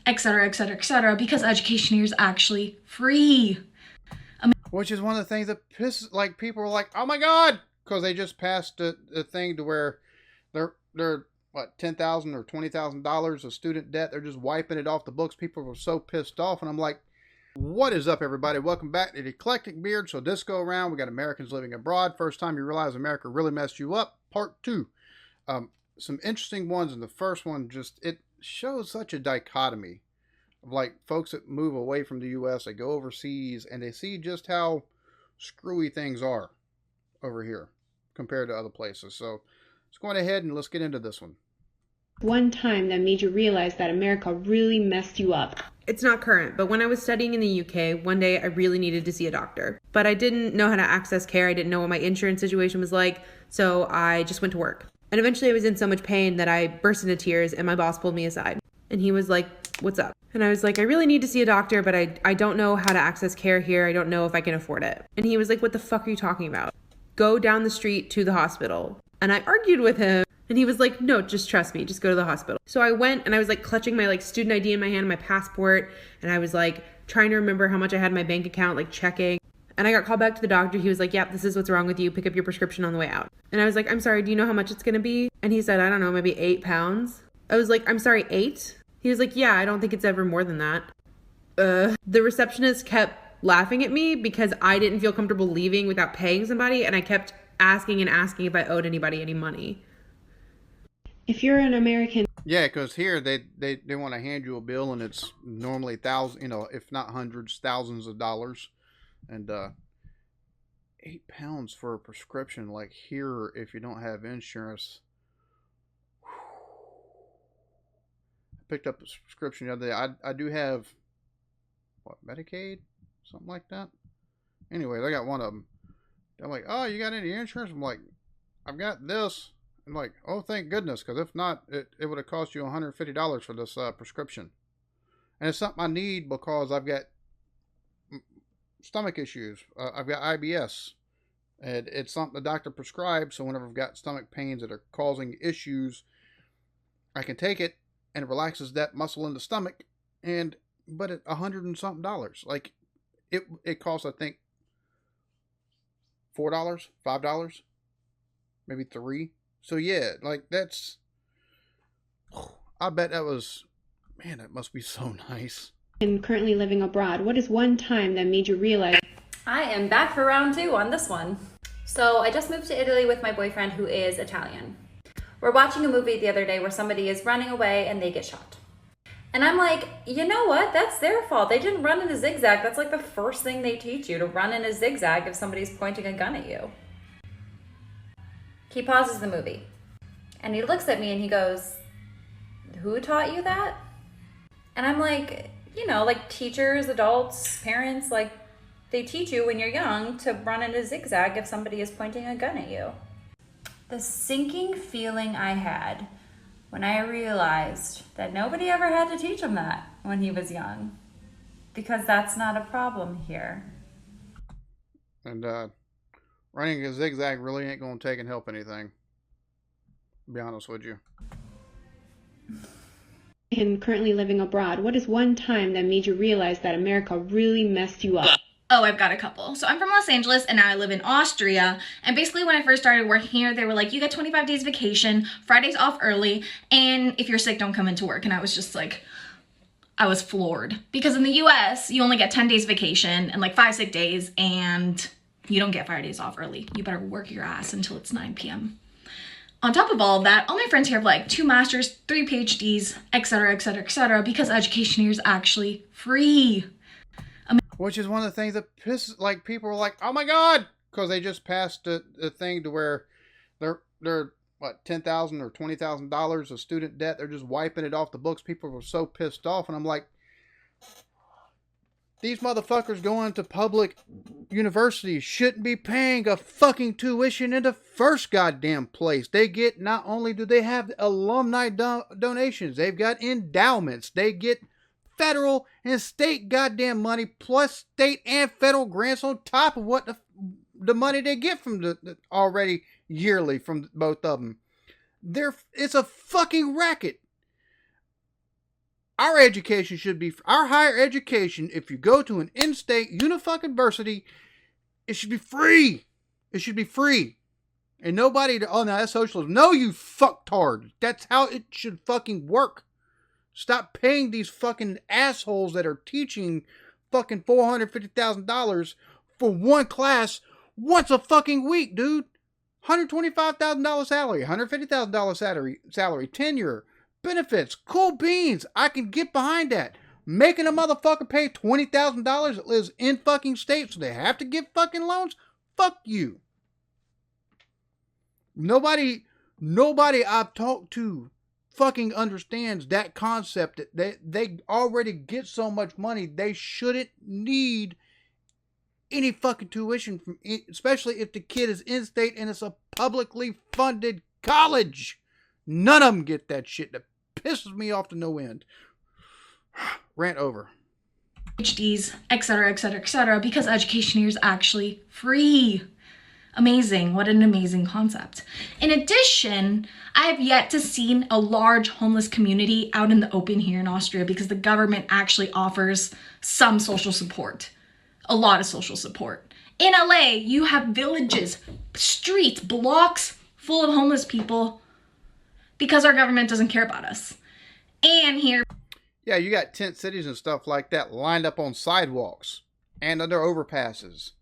etc., etc., etc., because education here is actually free. Which is one of the things that pisses, like, people are like, oh my God, because they just passed a thing to where they're what, $10,000 or $20,000 of student debt. They're just wiping it off the books. People were so pissed off. And I'm like, what is up, everybody? Welcome back to the Eclectic Beard. So this go around, we got Americans living abroad. First time you realize America really messed you up. Part 2. Some interesting ones. And the first one, just, it shows such a dichotomy of like folks that move away from the U.S., they go overseas, and they see just how screwy things are over here compared to other places. So let's go ahead and let's get into this one. One time that made you realize that America really messed you up. It's not current, but when I was studying in the UK, one day I really needed to see a doctor. But I didn't know how to access care. I didn't know what my insurance situation was like, so I just went to work. And eventually I was in so much pain that I burst into tears, and my boss pulled me aside. And he was like, "What's up?" And I was like, "I really need to see a doctor, but I don't know how to access care here. I don't know if I can afford it." And he was like, "What the fuck are you talking about? Go down the street to the hospital." And I argued with him, and he was like, "No, just trust me. Just go to the hospital." So I went, and I was like clutching my like student ID in my hand, my passport, and I was like trying to remember how much I had in my bank account, like checking. And I got called back to the doctor. He was like, "Yep, this is what's wrong with you. Pick up your prescription on the way out." And I was like, "I'm sorry, do you know how much it's gonna be?" And he said, "I don't know, maybe 8 pounds." I was like, "I'm sorry, 8?" He was like, "Yeah, I don't think it's ever more than that." The receptionist kept laughing at me because I didn't feel comfortable leaving without paying somebody, and I kept asking and asking if I owed anybody any money. If you're an American... Yeah, because here they want to hand you a bill, and it's normally thousands, if not hundreds, thousands of dollars. And 8 pounds for a prescription, like here, if you don't have insurance. Picked up a prescription the other day. I do have, what, Medicaid? Something like that. Anyway, I got one of them. They're like, "Oh, you got any insurance?" I'm like, "I've got this." I'm like, "Oh, thank goodness, because if not, it would have cost you $150 for this prescription. And it's something I need because I've got stomach issues. I've got IBS. And it's something the doctor prescribed, so whenever I've got stomach pains that are causing issues, I can take it, and it relaxes that muscle in the stomach, but at $100 and something dollars. Like, it costs, I think, $4, $5, maybe $3. So yeah, like that's, I bet that was, man, that must be so nice. And currently living abroad, what is one time that made you realize... I am back for round 2 on this one. So I just moved to Italy with my boyfriend who is Italian. We're watching a movie the other day where somebody is running away and they get shot. And I'm like, you know what? That's their fault. They didn't run in a zigzag. That's like the first thing they teach you, to run in a zigzag if somebody's pointing a gun at you. He pauses the movie and he looks at me and he goes, "Who taught you that?" And I'm like, like teachers, adults, parents, like they teach you when you're young to run in a zigzag if somebody is pointing a gun at you. The sinking feeling I had when I realized that nobody ever had to teach him that when he was young, because that's not a problem here. And running a zigzag really ain't going to take and help anything, to be honest with you. And currently living abroad, what is one time that made you realize that America really messed you up? Oh, I've got a couple. So I'm from Los Angeles and now I live in Austria. And basically when I first started working here, they were like, you get 25 days vacation, Fridays off early, and if you're sick, don't come into work. And I was just like, I was floored. Because in the US, you only get 10 days vacation and like 5 sick days, and you don't get Fridays off early. You better work your ass until it's 9 p.m. On top of all of that, all my friends here have like 2 masters, 3 PhDs, etc., etc., etc., because education here is actually free. Which is one of the things that pisses, like, people are like, oh my God, because they just passed a thing to where they're what, $10,000 or $20,000 of student debt. They're just wiping it off the books. People were so pissed off, and I'm like, these motherfuckers going to public universities shouldn't be paying a fucking tuition in the first goddamn place. They get, not only do they have alumni donations, they've got endowments, they get federal and state goddamn money, plus state and federal grants on top of what the money they get from the already yearly from both of them. It's a fucking racket. Our education should be, our higher education, if you go to an in-state university, it should be free. It should be free. And nobody, oh, no, that's socialism. No, you fucktard. That's how it should fucking work. Stop paying these fucking assholes that are teaching fucking $450,000 for one class once a fucking week, dude. $125,000 salary, $150,000 salary, tenure, benefits, cool beans. I can get behind that. Making a motherfucker pay $20,000 that lives in fucking state so they have to get fucking loans? Fuck you. Nobody I've talked to fucking understands that concept that they already get so much money they shouldn't need any fucking tuition from, especially if the kid is in state and it's a publicly funded college. None of them get that shit. That pisses me off to no end. Rant over. PhDs, etc., etc., etc., because education here is actually free. Amazing. What an amazing concept. In addition, I have yet to see a large homeless community out in the open here in Austria because the government actually offers some social support. A lot of social support. In LA, you have villages, streets, blocks full of homeless people because our government doesn't care about us. And here... Yeah, you got tent cities and stuff like that lined up on sidewalks and under overpasses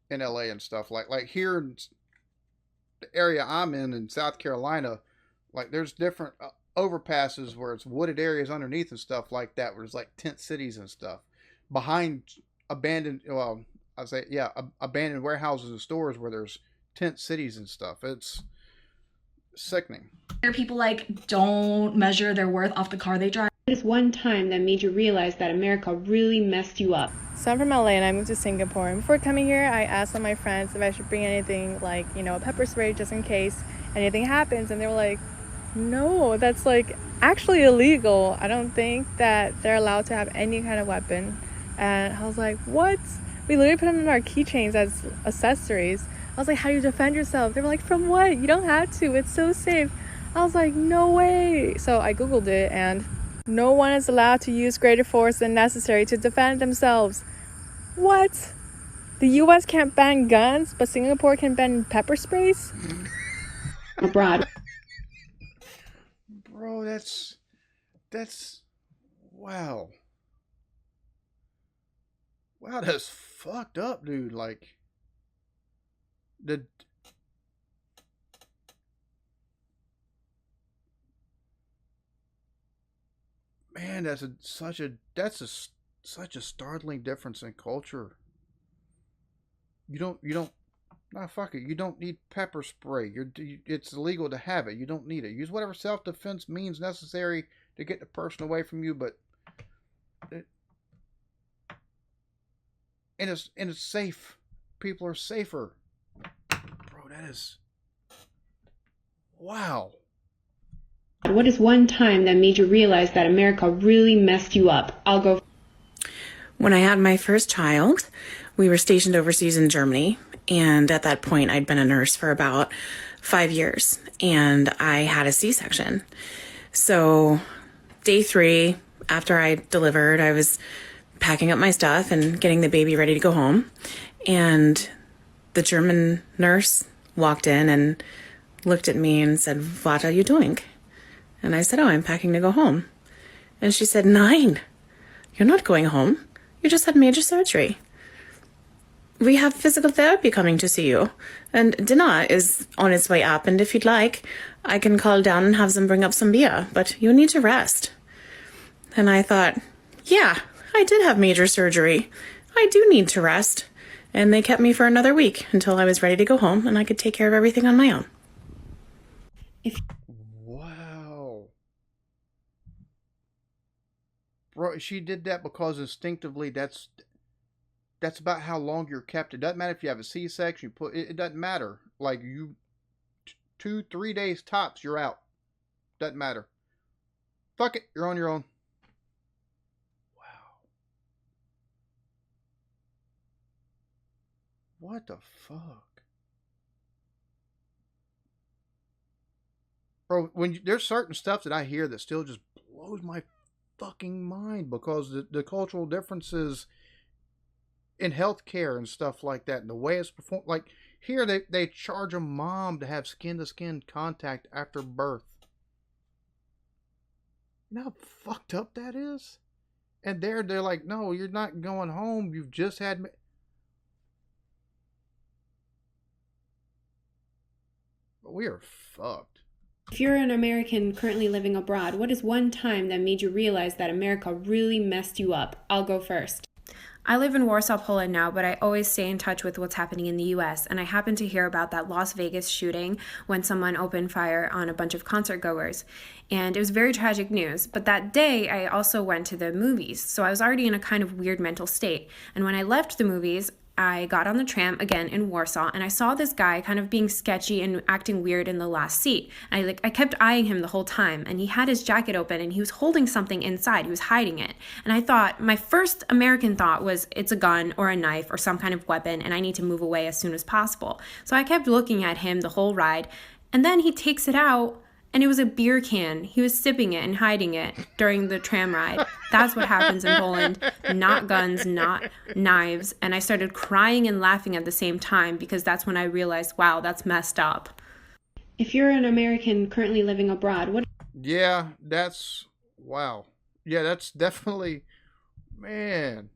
in LA and stuff. Like here in the area I'm in South Carolina, like there's different overpasses where it's wooded areas underneath and stuff like that, where there's like tent cities and stuff behind abandoned, well, I say, yeah, abandoned warehouses and stores where there's tent cities and stuff. It's sickening. People like don't measure their worth off the car they drive. What is one time that made you realize that America really messed you up? So I'm from LA and I moved to Singapore. And before coming here, I asked all my friends if I should bring anything like, a pepper spray just in case anything happens. And they were like, no, that's like actually illegal. I don't think that they're allowed to have any kind of weapon. And I was like, what? We literally put them in our keychains as accessories. I was like, how do you defend yourself? They were like, from what? You don't have to. It's so safe. I was like, no way. So I Googled it and no one is allowed to use greater force than necessary to defend themselves. What? The US can't ban guns, but Singapore can ban pepper sprays? Abroad. Bro, that's wow. Wow, that's fucked up, dude. Like the man, such a startling difference in culture. You don't. Nah, fuck it. You don't need pepper spray. It's illegal to have it. You don't need it. Use whatever self-defense means necessary to get the person away from you, but and it's safe. People are safer. Bro, that is wow. What is one time that made you realize that America really messed you up? I'll go. When I had my first child, we were stationed overseas in Germany. And at that point, I'd been a nurse for about 5 years. And I had a C-section. So day 3, after I delivered, I was packing up my stuff and getting the baby ready to go home. And the German nurse walked in and looked at me and said, "What are you doing?" And I said, "Oh, I'm packing to go home." And she said, "Nein, you're not going home. You just had major surgery. We have physical therapy coming to see you. And dinner is on its way up. And if you'd like, I can call down and have them bring up some beer. But you need to rest." And I thought, yeah, I did have major surgery. I do need to rest. And they kept me for another week until I was ready to go home and I could take care of everything on my own. Wow. Bro, she did that because instinctively that's about how long you're kept. It doesn't matter if you have a C-section. It doesn't matter. Like 2-3 days tops, you're out. Doesn't matter. Fuck it, you're on your own. Wow. What the fuck? Bro, there's certain stuff that I hear that still just blows my fucking mind because the cultural differences in healthcare and stuff like that, and the way it's performed. Like here, they charge a mom to have skin to skin contact after birth. You know how fucked up that is? And they're like, no, you're not going home. You've just had. We are fucked. If you're an American currently living abroad, what is one time that made you realize that America really messed you up? I'll go first. I live in Warsaw, Poland now, but I always stay in touch with what's happening in the US, and I happened to hear about that Las Vegas shooting when someone opened fire on a bunch of concert goers. And it was very tragic news, but that day I also went to the movies, so I was already in a kind of weird mental state. And when I left the movies, I got on the tram again in Warsaw, and I saw this guy kind of being sketchy and acting weird in the last seat. I kept eyeing him the whole time, and he had his jacket open and he was holding something inside. He was hiding it. And I thought, my first American thought was it's a gun or a knife or some kind of weapon, and I need to move away as soon as possible. So I kept looking at him the whole ride, and then he takes it out, and it was a beer can. He was sipping it and hiding it during the tram ride. That's what happens in Poland. Not guns, not knives. And I started crying and laughing at the same time because that's when I realized, wow, that's messed up. If you're an American currently living abroad, what Yeah, that's wow. Yeah, that's definitely, man.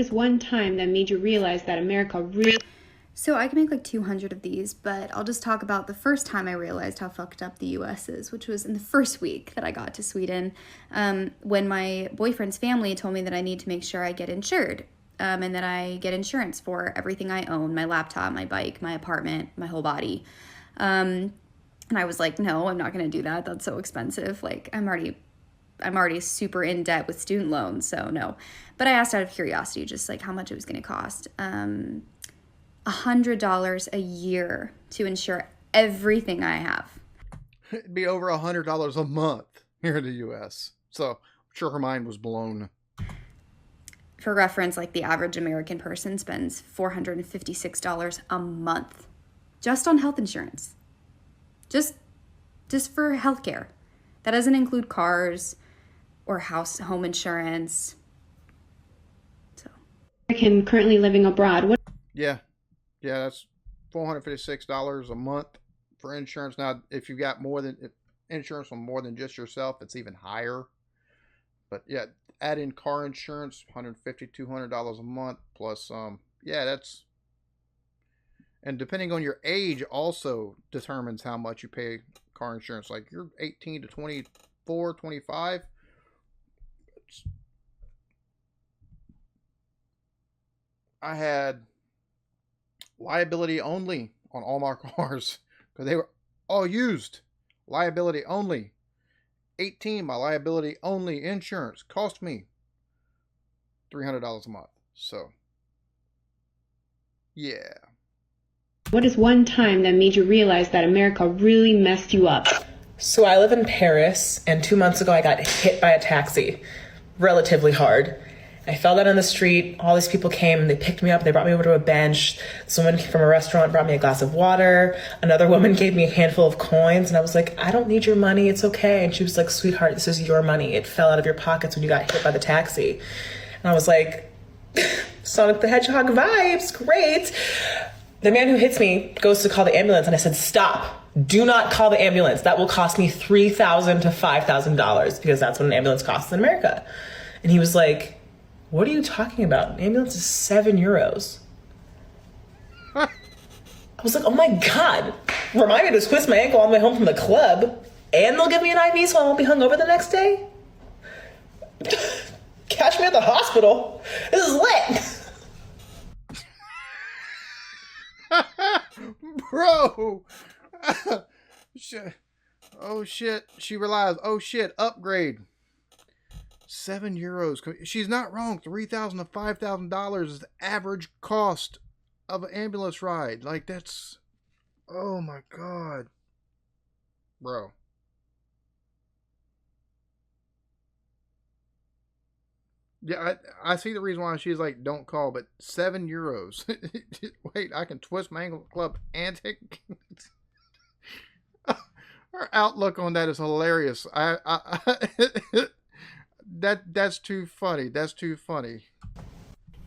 is one time that made you realize that America really... So I can make like 200 of these, but I'll just talk about the first time I realized how fucked up the US is, which was in the first week that I got to Sweden, when my boyfriend's family told me that I need to make sure I get insured, and that I get insurance for everything I own, my laptop, my bike, my apartment, my whole body. And I was like, no, I'm not going to do that. That's so expensive. Like, I'm already super in debt with student loans, so no. But I asked out of curiosity just like how much it was going to cost. $100 a year to insure everything I have. It'd be over $100 a month here in the U.S. So I'm sure her mind was blown. For reference, like the average American person spends $456 a month just on health insurance. Just for healthcare. That doesn't include cars or home insurance. So American currently living abroad, what... Yeah, that's $456 a month for insurance. Now, if you got insurance on more than just yourself, it's even higher. But yeah, add in car insurance, $150, $200 a month plus that's, and depending on your age also determines how much you pay car insurance. Like you're 18 to 24, 25. I had liability only on all my cars because they were all used. Liability only. 18, my liability only insurance cost me $300 a month. So, yeah. What is one time that made you realize that America really messed you up? So I live in Paris, and 2 months ago I got hit by a taxi relatively hard. I fell down on the street. All these people came, they picked me up, they brought me over to a bench. Someone from a restaurant brought me a glass of water. Another woman gave me a handful of coins, and I was like, I don't need your money, it's okay. And she was like, sweetheart, this is your money. It fell out of your pockets when you got hit by the taxi. And I was like, Sonic the Hedgehog vibes, great. The man who hits me goes to call the ambulance, and I said, stop. Do not call the ambulance. That will cost me $3,000 to $5,000 because that's what an ambulance costs in America. And he was like, what are you talking about? An ambulance is €7. I was like, oh my God. Remind me to twist my ankle on the way home from the club, and they'll give me an IV so I won't be hungover the next day? Catch me at the hospital. This is lit. Bro. Oh shit. She realized, oh shit, upgrade. €7. She's not wrong. $3,000 to $5,000 is the average cost of an ambulance ride. Like that's, oh my God, bro. Yeah, I see the reason why she's like, don't call, but €7. Wait, I can twist my ankle club and take. Her outlook on that is hilarious. That's too funny. That's too funny.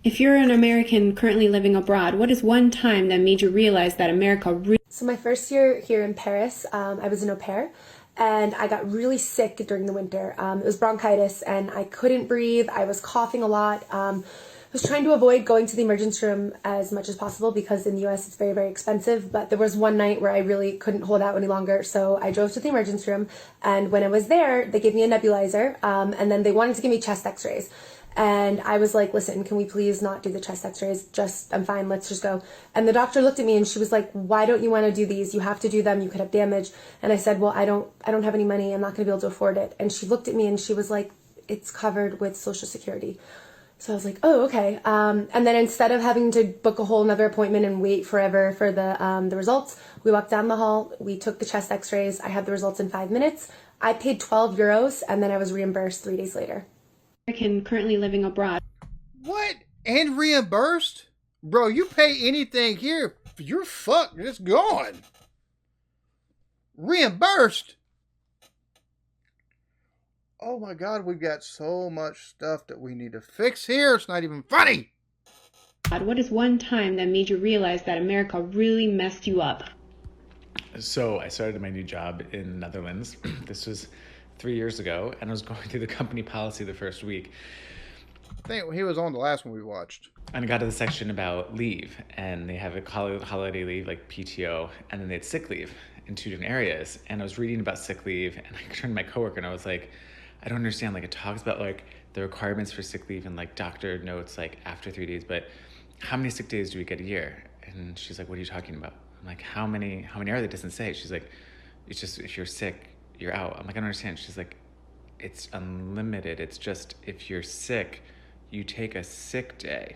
If you're an American currently living abroad, what is one time that made you realize that America really... So my first year here in Paris, I was an au pair, and I got really sick during the winter. It was bronchitis, and I couldn't breathe. I was coughing a lot. I was trying to avoid going to the emergency room as much as possible because in the US it's very, very expensive. But there was one night where I really couldn't hold out any longer, so I drove to the emergency room. And when I was there, they gave me a nebulizer, and then they wanted to give me chest x-rays. And I was like, listen, can we please not do the chest x-rays? I'm fine, let's just go. And the doctor looked at me and she was like, why don't you want to do these? You have to do them, you could have damage. And I said, well, I don't have any money, I'm not gonna be able to afford it. And she looked at me and she was like, it's covered with Social Security. So I was like, oh, okay. And then instead of having to book a whole another appointment and wait forever for the results, we walked down the hall, we took the chest x-rays, I had the results in 5 minutes. I paid 12 euros and then I was reimbursed 3 days later. American currently living abroad. What? And reimbursed? Bro, you pay anything here, you're fucked. It's gone. Reimbursed? Oh my God, we've got so much stuff that we need to fix here. It's not even funny. What is one time that made you realize that America really messed you up? So I started my new job in the Netherlands. This was 3 years ago, and I was going through the company policy the first week. I think he was on the last one we watched. And I got to the section about leave, and they have a holiday leave, like PTO, and then they had sick leave in 2 different areas. And I was reading about sick leave, and I turned to my coworker, and I was like, I don't understand. Like, it talks about, like, the requirements for sick leave and, like, doctor notes, like, after 3 days, but how many sick days do we get a year? And she's like, what are you talking about? I'm like, how many are there? It doesn't say. She's like, it's just, if you're sick, you're out. I'm like, I don't understand. She's like, it's unlimited. It's just, if you're sick, you take a sick day.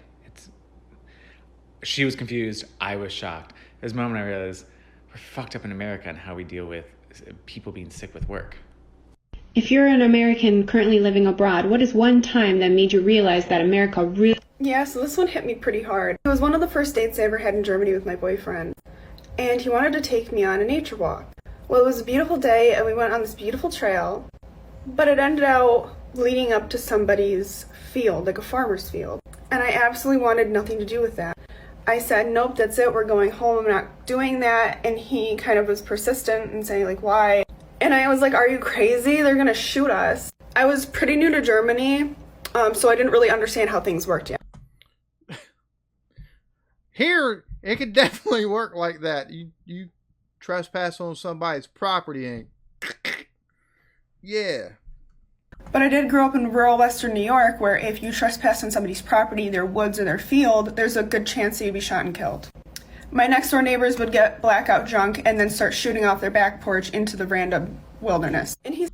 She was confused. I was shocked. There's a moment I realized we're fucked up in America and how we deal with people being sick with work. If you're an American currently living abroad, what is one time that made you realize that America really... Yeah, so this one hit me pretty hard. It was one of the first dates I ever had in Germany with my boyfriend, and he wanted to take me on a nature walk. Well, it was a beautiful day, and we went on this beautiful trail, but it ended out leading up to somebody's field, like a farmer's field, and I absolutely wanted nothing to do with that. I said, nope, that's it, we're going home, I'm not doing that, and he kind of was persistent and saying, like, why? And I was like, are you crazy? They're gonna shoot us. I was pretty new to Germany, so I didn't really understand how things worked yet. Here, it could definitely work like that. You trespass on somebody's property and yeah. But I did grow up in rural western New York, where if you trespass on somebody's property, their woods or their field, there's a good chance that you'd be shot and killed. My next door neighbors would get blackout drunk and then start shooting off their back porch into the random wilderness. And he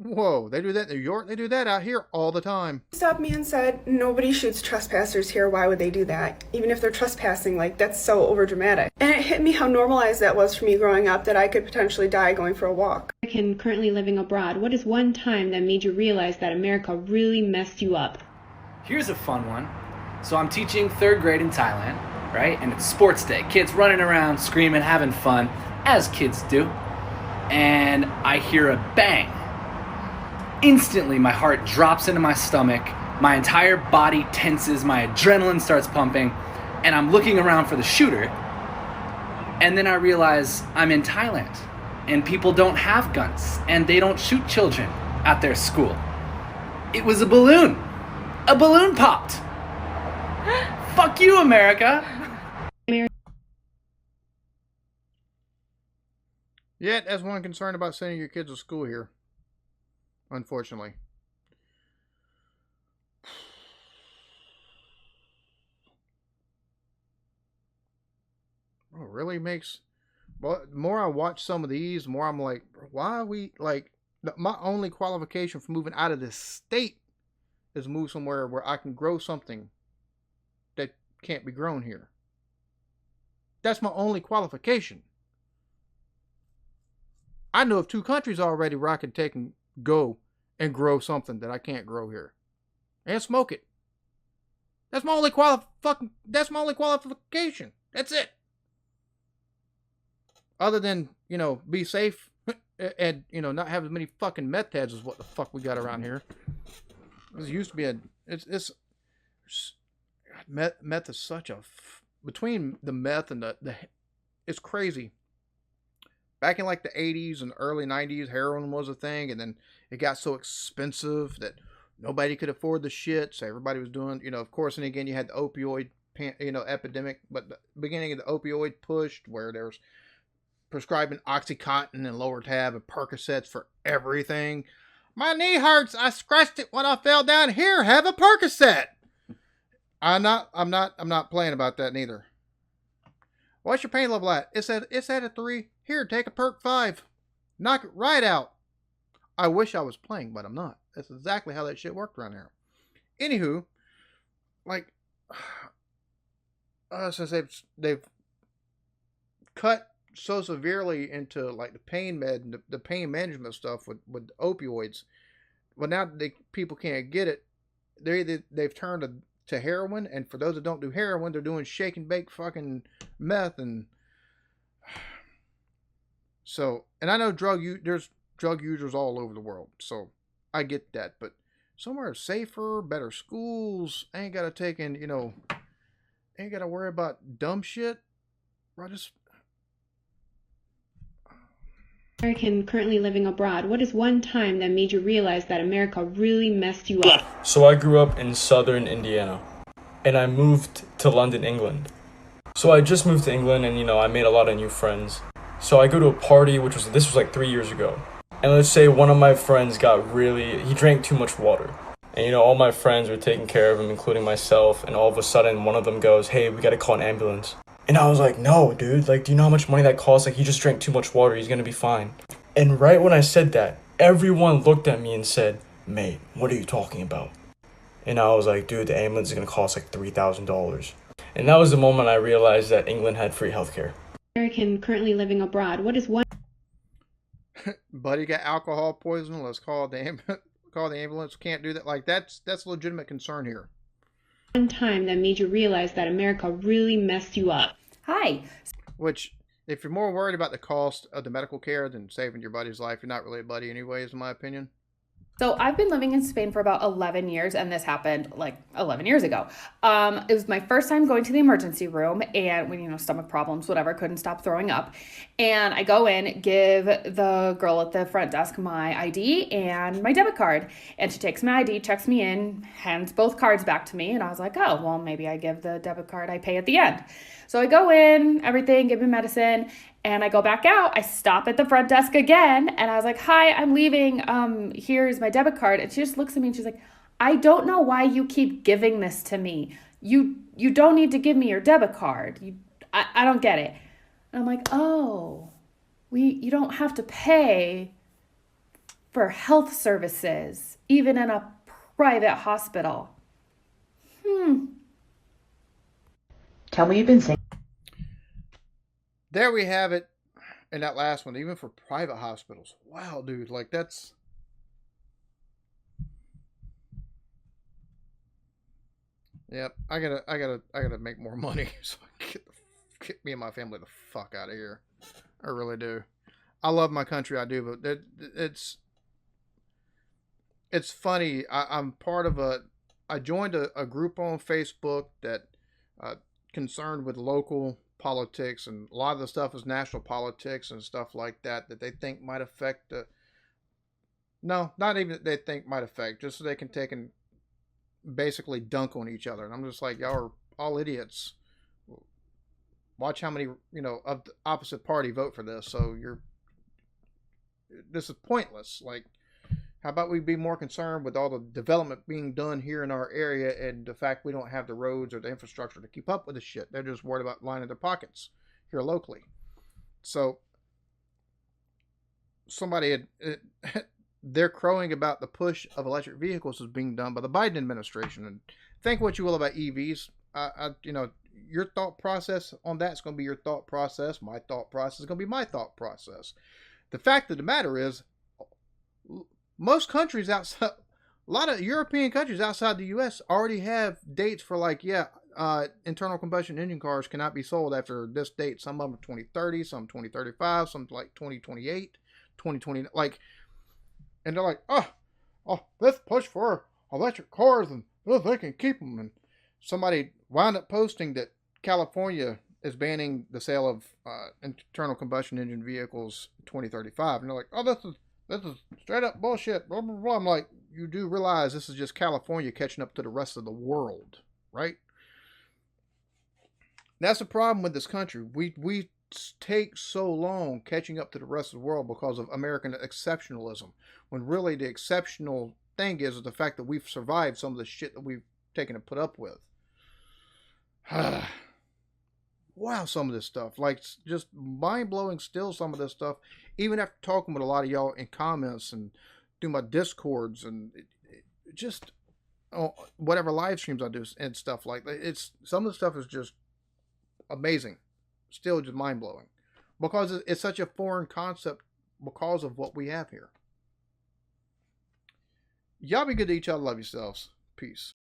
Whoa, they do that in New York? They do that out here all the time. stopped me and said, nobody shoots trespassers here, why would they do that? Even if they're trespassing, like, that's so overdramatic. And it hit me how normalized that was for me growing up, that I could potentially die going for a walk. American currently living abroad, what is one time that made you realize that America really messed you up? Here's a fun one. So I'm teaching 3rd grade in Thailand, right? And it's sports day. Kids running around, screaming, having fun, as kids do. And I hear a bang. Instantly, my heart drops into my stomach, my entire body tenses, my adrenaline starts pumping, and I'm looking around for the shooter. And then I realize I'm in Thailand, and people don't have guns, and they don't shoot children at their school. It was a balloon. A balloon popped. Fuck you, America. Yet, as one concerned about sending your kids to school here. Unfortunately. Oh, it really makes... Well, the more I watch some of these, the more I'm like, why are we... Like, my only qualification for moving out of this state is move somewhere where I can grow something that can't be grown here. That's my only qualification. I know of 2 countries already where I can take and go and grow something that I can't grow here. And smoke it. That's my only qualification. That's it. Other than, be safe. and not have as many fucking meth heads as what the fuck we got around here. This used to be it's meth is such a between the meth and the it's crazy. Back in like the 80s and early 90s, heroin was a thing, and then it got so expensive that nobody could afford the shit, so everybody was doing, of course, and again, you had the opioid, epidemic, but the beginning of the opioid push, where there was prescribing Oxycontin and lower tab and Percocets for everything. My knee hurts. I scratched it when I fell down. Here, have a Percocet. I'm not playing about that neither. What's your pain level at? It's at a 3. Here, take a Perc 5. Knock it right out. I wish I was playing, but I'm not. That's exactly how that shit worked around here. Anywho, like, since they've cut so severely into like the pain management stuff with opioids, well, now people can't get it. They've turned to heroin, and for those that don't do heroin, they're doing shake and bake fucking meth, and so, and I know there's drug users all over the world, so I get that, but somewhere safer, better schools, ain't gotta take in, ain't gotta worry about dumb shit. American currently living abroad, what is one time that made you realize that America really messed you up? So I grew up in southern Indiana, and I moved to London, England. So I just moved to England, and I made a lot of new friends. So I go to a party, this was like 3 years ago. And let's say one of my friends he drank too much water. And all my friends were taking care of him, including myself, and all of a sudden one of them goes, "Hey, we gotta call an ambulance." And I was like, "No, dude, like, do you know how much money that costs? Like, he just drank too much water, he's gonna be fine." And right when I said that, everyone looked at me and said, "Mate, what are you talking about?" And I was like, "Dude, the ambulance is gonna cost like $3,000. And that was the moment I realized that England had free healthcare. American currently living abroad, what is one... Buddy got alcohol poisoning, let's call the ambulance. Can't do that. Like, that's a legitimate concern here. One time that made you realize that America really messed you up? Hi. Which, if you're more worried about the cost of the medical care than saving your buddy's life, you're not really a buddy anyways, in my opinion. So I've been living in Spain for about 11 years, and this happened like 11 years ago. It was my first time going to the emergency room, and when, stomach problems, whatever, couldn't stop throwing up. And I go in, give the girl at the front desk my ID and my debit card. And she takes my ID, checks me in, hands both cards back to me. And I was like, oh, well, maybe I give the debit card, I pay at the end. So I go in, everything, give me medicine, and I go back out. I stop at the front desk again, and I was like, "Hi, I'm leaving. Here's my debit card." And she just looks at me and she's like, "I don't know why you keep giving this to me. You don't need to give me your debit card. I don't get it." And I'm like, "Oh, you don't have to pay for health services, even in a private hospital." Tell me you've been saying. There we have it. And that last one, even for private hospitals. Wow, dude, like that's... Yep, I gotta make more money so I can get me and my family the fuck out of here. I really do. I love my country, I do, but it's funny. I'm part of I joined a group on Facebook that concerned with local politics, and a lot of the stuff is national politics and stuff like that they think might affect no, not even that they think might affect, just so they can take and basically dunk on each other. And I'm just like, y'all are all idiots. Watch how many of the opposite party vote for this. So this is pointless. Like, how about we be more concerned with all the development being done here in our area, and the fact we don't have the roads or the infrastructure to keep up with the shit. They're just worried about lining their pockets here locally. So they're crowing about the push of electric vehicles is being done by the Biden administration. And think what you will about EVs. Your thought process on that is going to be your thought process. My thought process is going to be my thought process. The fact of the matter is, most countries outside, a lot of European countries outside the U.S. already have dates for internal combustion engine cars cannot be sold after this date. Some of them are 2030, some 2035, some like 2028, 2020. Like, and they're like, let's push for electric cars and they can keep them. And somebody wound up posting that California is banning the sale of internal combustion engine vehicles 2035. And they're like, this is straight up bullshit. Blah, blah, blah. I'm like, you do realize this is just California catching up to the rest of the world, right? That's the problem with this country. We take so long catching up to the rest of the world because of American exceptionalism, when really the exceptional thing is the fact that we've survived some of the shit that we've taken to put up with. Wow, some of this stuff, like, just mind-blowing still, some of this stuff, even after talking with a lot of y'all in comments and through my discords and just whatever live streams I do and stuff like that. It's some of the stuff is just amazing, still just mind-blowing, because it's such a foreign concept because of what we have here. Y'all be good to each other. Love yourselves. Peace.